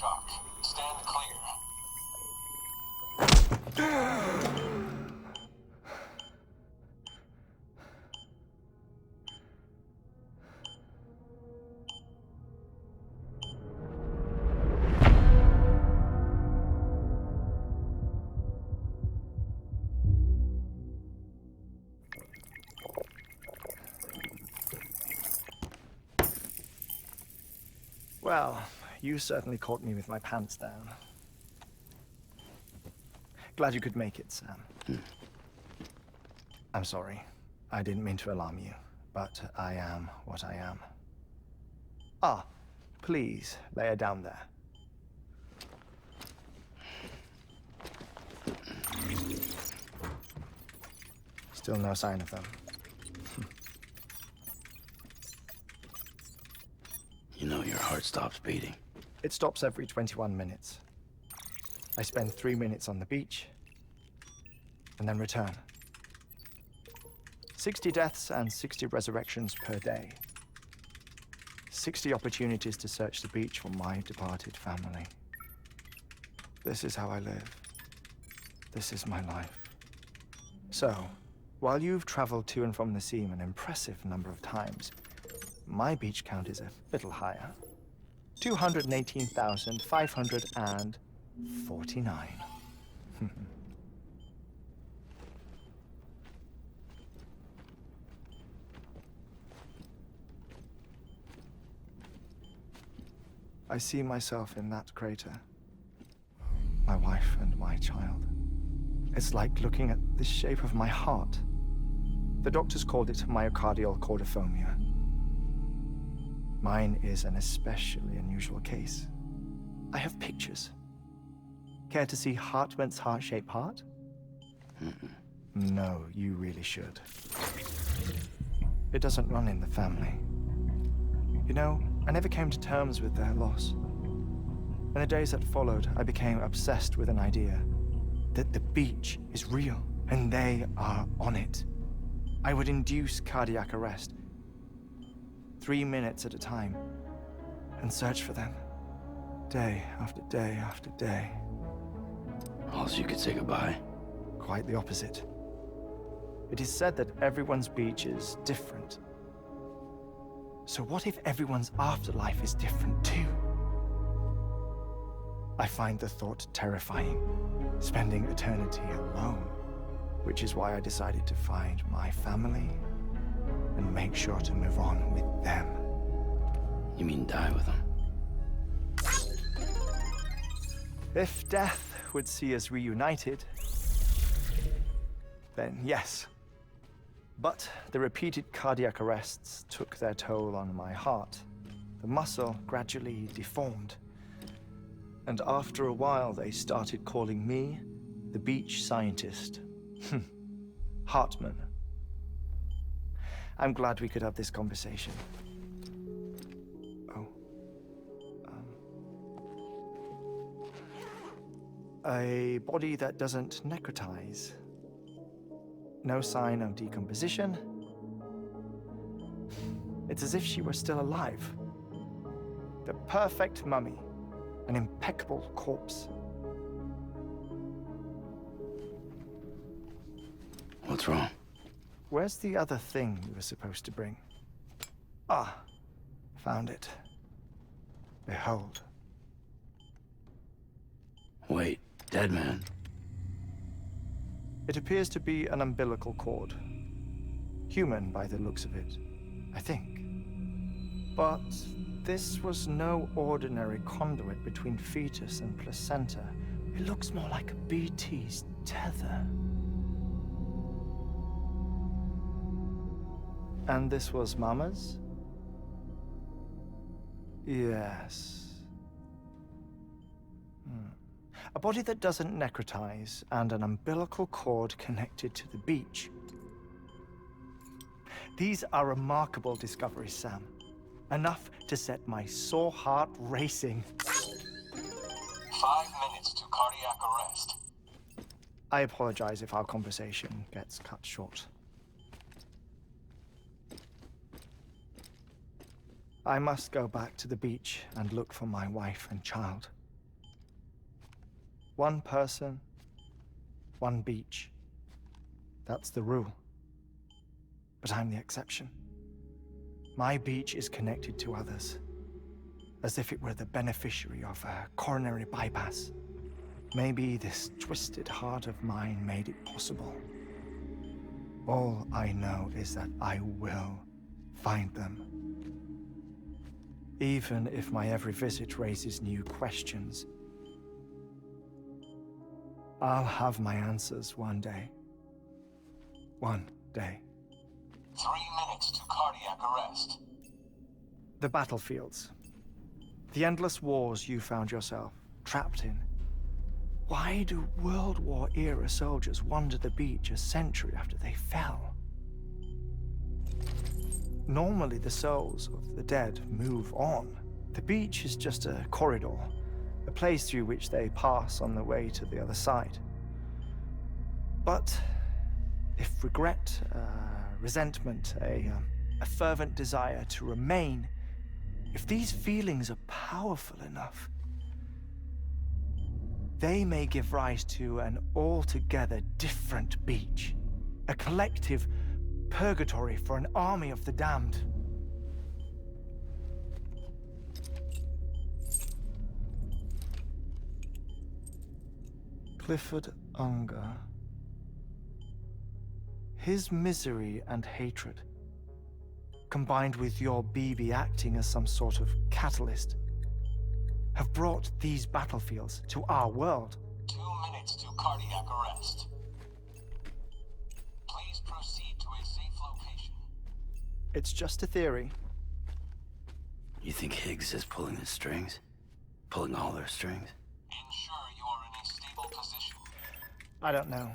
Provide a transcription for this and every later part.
shock. Stand clear. Well, you certainly caught me with my pants down. Glad you could make it, Sam. I'm sorry. I didn't mean to alarm you, but I am what I am. Ah, please lay her down there. Still no sign of them. You know your heart stops beating. It stops every 21 minutes. I spend 3 minutes on the beach, and then return. 60 deaths and 60 resurrections per day. 60 opportunities to search the beach for my departed family. This is how I live. This is my life. So, while you've traveled to and from the sea an impressive number of times, my beach count is a little higher. 218,549. I see myself in that crater. My wife and my child. It's like looking at the shape of my heart. The doctors called it myocardial cordophobia. Mine is an especially unusual case. I have pictures. Care to see Heartman's heart-shaped heart? No, you really should. It doesn't run in the family. You know, I never came to terms with their loss. In the days that followed, I became obsessed with an idea that the beach is real and they are on it. I would induce cardiac arrest, 3 minutes at a time, and search for them, day after day after day. Also, you could say goodbye. Quite the opposite. It is said that everyone's beach is different. So what if everyone's afterlife is different too? I find the thought terrifying, spending eternity alone, which is why I decided to find my family and make sure to move on with them. You mean die with them? If death would see us reunited, then yes. But the repeated cardiac arrests took their toll on my heart. The muscle gradually deformed. And after a while, they started calling me the beach scientist. Heartman. I'm glad we could have this conversation. Oh. A body that doesn't necrotize. No sign of decomposition. It's as if she were still alive. The perfect mummy. An impeccable corpse. What's wrong? Where's the other thing you were supposed to bring? Ah, found it. Behold. Wait, dead man. It appears to be an umbilical cord. Human by the looks of it, I think. But this was no ordinary conduit between fetus and placenta. It looks more like a BT's tether. And this was Mama's? Yes. A body that doesn't necrotize and an umbilical cord connected to the beach. These are remarkable discoveries, Sam. Enough to set my sore heart racing. 5 minutes to cardiac arrest. I apologize if our conversation gets cut short. I must go back to the beach and look for my wife and child. One person, one beach. That's the rule. But I'm the exception. My beach is connected to others, as if it were the beneficiary of a coronary bypass. Maybe this twisted heart of mine made it possible. All I know is that I will find them. Even if my every visit raises new questions, I'll have my answers one day. One day. 3 minutes to cardiac arrest. The battlefields. The endless wars you found yourself trapped in. Why do World War-era soldiers wander the beach a century after they fell? Normally, the souls of the dead move on. The beach is just a corridor, a place through which they pass on the way to the other side. But if regret, resentment, a fervent desire to remain, if these feelings are powerful enough, they may give rise to an altogether different beach, a collective purgatory for an army of the damned. Clifford Unger. His misery and hatred, combined with your BB acting as some sort of catalyst, have brought these battlefields to our world. 2 minutes to cardiac arrest. Please proceed to a safe location. It's just a theory. You think Higgs is pulling the strings? Pulling all their strings? Ensure you are in a stable position. I don't know.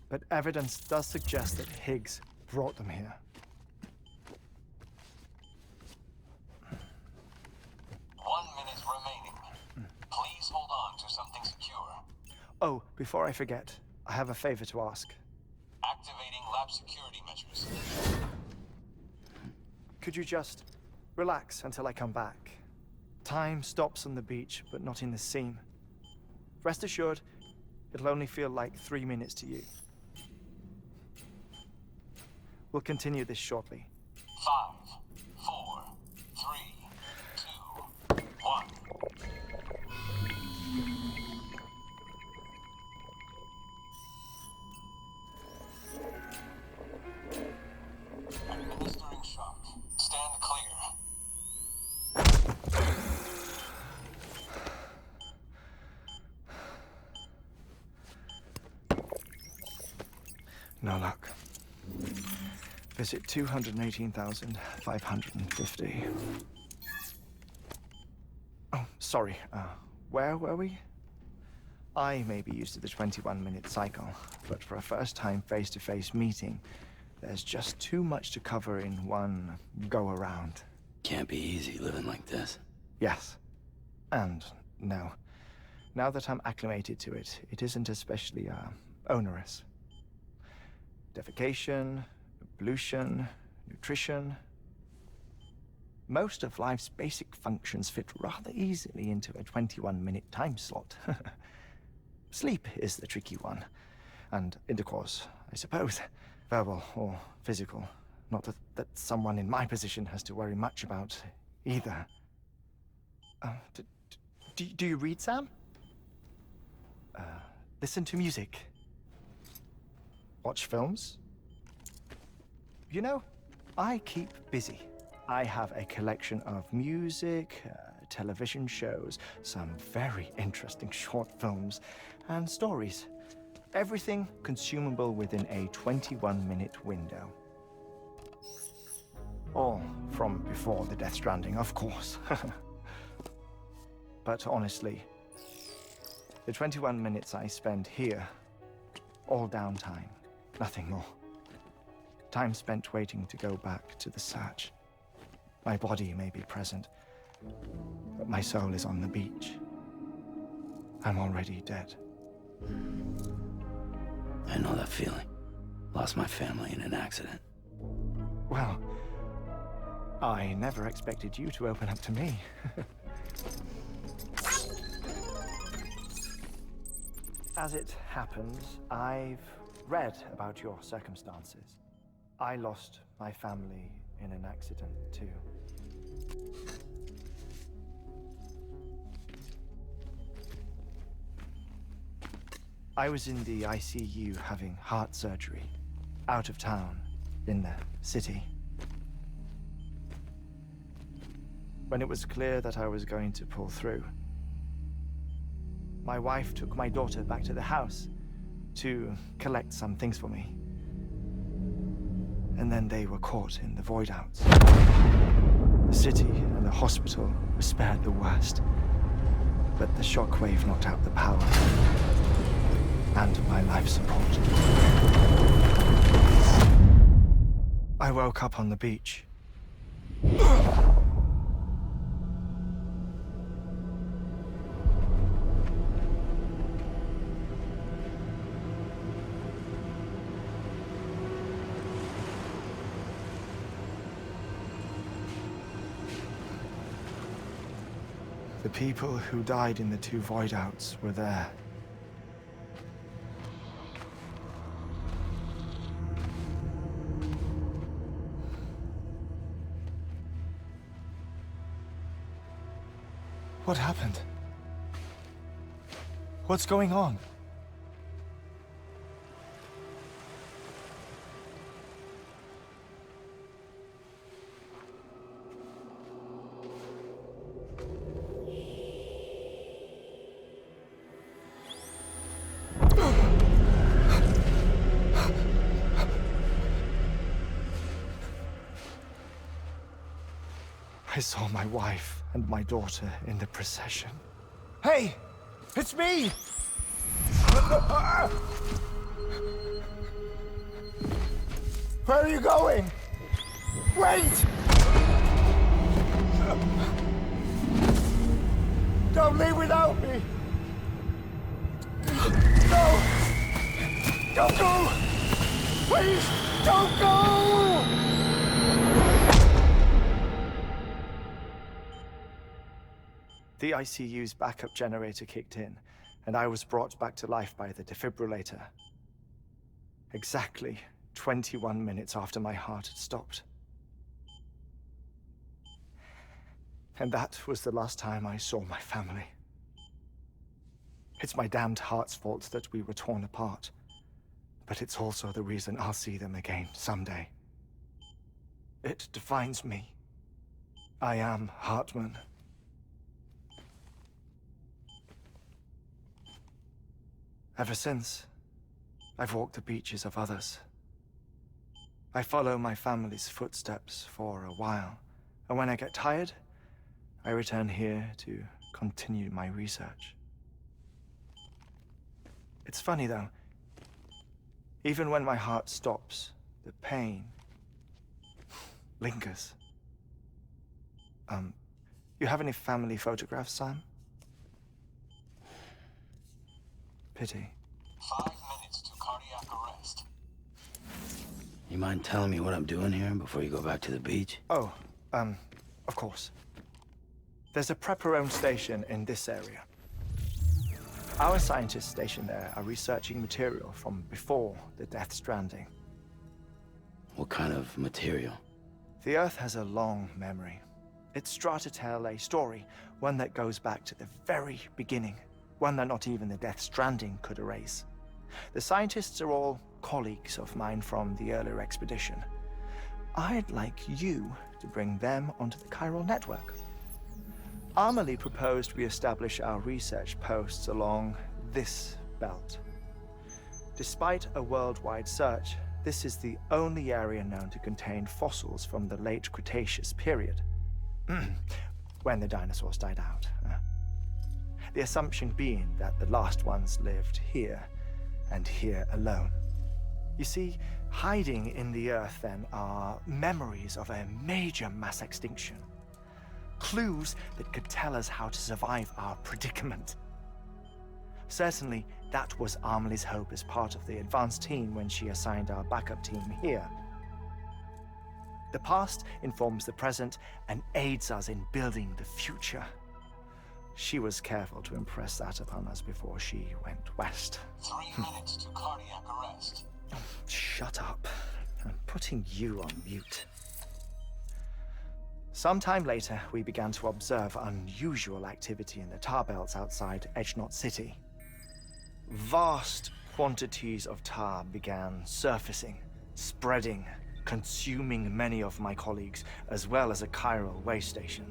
But evidence does suggest that Higgs brought them here. 1 minute remaining. Please hold on to something secure. Oh, before I forget, I have a favor to ask. Activating lab security measures. Could you just relax until I come back? Time stops on the beach, but not in the seam. Rest assured, it'll only feel like 3 minutes to you. We'll continue this shortly. 5, 4, 3, 2, 1. Administering shock. Stand clear. No luck. Visit 218,550. Oh, sorry. Where were we? I may be used to the 21-minute cycle, but for a first-time face-to-face meeting, there's just too much to cover in one go-around. Can't be easy living like this. Yes. And no. Now that I'm acclimated to it, it isn't especially, onerous. Defecation, pollution, nutrition. Most of life's basic functions fit rather easily into a 21-minute time slot. Sleep is the tricky one. And intercourse, I suppose. Verbal or physical. Not that someone in my position has to worry much about either. Do you read, Sam? Listen to music. Watch films? You know, I keep busy. I have a collection of music, television shows, some very interesting short films, and stories. Everything consumable within a 21-minute window. All from before the Death Stranding, of course. But honestly, the 21 minutes I spend here, all downtime, nothing more. Time spent waiting to go back to the search. My body may be present, but my soul is on the beach. I'm already dead. I know that feeling. Lost my family in an accident. Well, I never expected you to open up to me. As it happens, I've read about your circumstances. I lost my family in an accident, too. I was in the ICU having heart surgery, out of town, in the city. When it was clear that I was going to pull through, my wife took my daughter back to the house to collect some things for me. And then they were caught in the void outs. The city and the hospital were spared the worst, but the shockwave knocked out the power and my life support. I woke up on the beach. The people who died in the two void outs were there. What happened? What's going on? I saw my wife and my daughter in the procession. Hey! It's me! Where are you going? Wait! Don't leave without me! No! Don't go! Please, don't go! The ICU's backup generator kicked in, and I was brought back to life by the defibrillator. Exactly 21 minutes after my heart had stopped. And that was the last time I saw my family. It's my damned heart's fault that we were torn apart, but it's also the reason I'll see them again someday. It defines me. I am Heartman. Ever since, I've walked the beaches of others. I follow my family's footsteps for a while, and when I get tired, I return here to continue my research. It's funny though, even when my heart stops, the pain lingers. You have any family photographs, Sam? Pity. 5 minutes to cardiac arrest. You mind telling me what I'm doing here before you go back to the beach? Oh, of course. There's a prepper-owned station in this area. Our scientists stationed there are researching material from before the Death Stranding. What kind of material? The Earth has a long memory. It's trying to tell a story, one that goes back to the very beginning. One that not even the Death Stranding could erase. The scientists are all colleagues of mine from the earlier expedition. I'd like you to bring them onto the chiral network. Amelie proposed we establish our research posts along this belt. Despite a worldwide search, this is the only area known to contain fossils from the late Cretaceous period, when the dinosaurs died out. The assumption being that the last ones lived here, and here alone. You see, hiding in the Earth then are memories of a major mass extinction. Clues that could tell us how to survive our predicament. Certainly, that was Amelie's hope as part of the advanced team when she assigned our backup team here. The past informs the present and aids us in building the future. She was careful to impress that upon us before she went west. 3 minutes to cardiac arrest. Shut up. I'm putting you on mute. Sometime later, we began to observe unusual activity in the tar belts outside Edgenot City. Vast quantities of tar began surfacing, spreading, consuming many of my colleagues, as well as a chiral way station.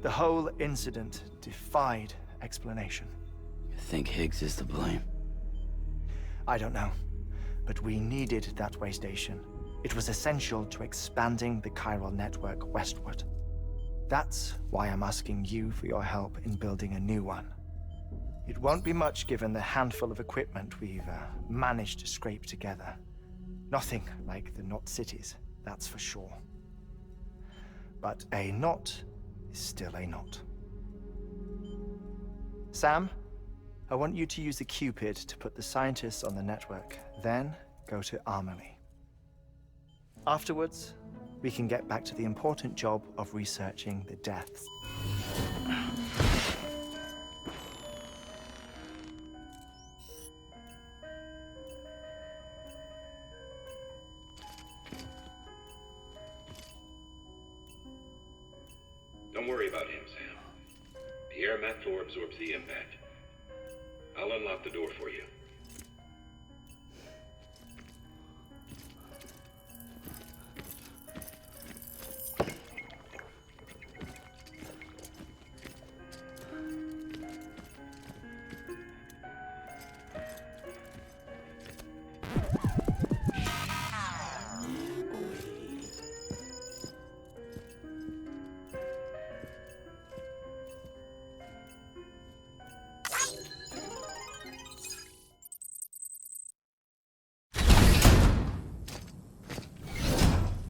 The whole incident defied explanation. You think Higgs is to blame? I don't know, but we needed that way station. It was essential to expanding the chiral network westward. That's why I'm asking you for your help in building a new one. It won't be much given the handful of equipment we've managed to scrape together. Nothing like the knot cities, that's for sure. But a knot is still a knot. Sam, I want you to use the Cupid to put the scientists on the network, then go to Armory. Afterwards, we can get back to the important job of researching the deaths. Don't worry about him, Sam. The air mat floor absorbs the impact. I'll unlock the door for you.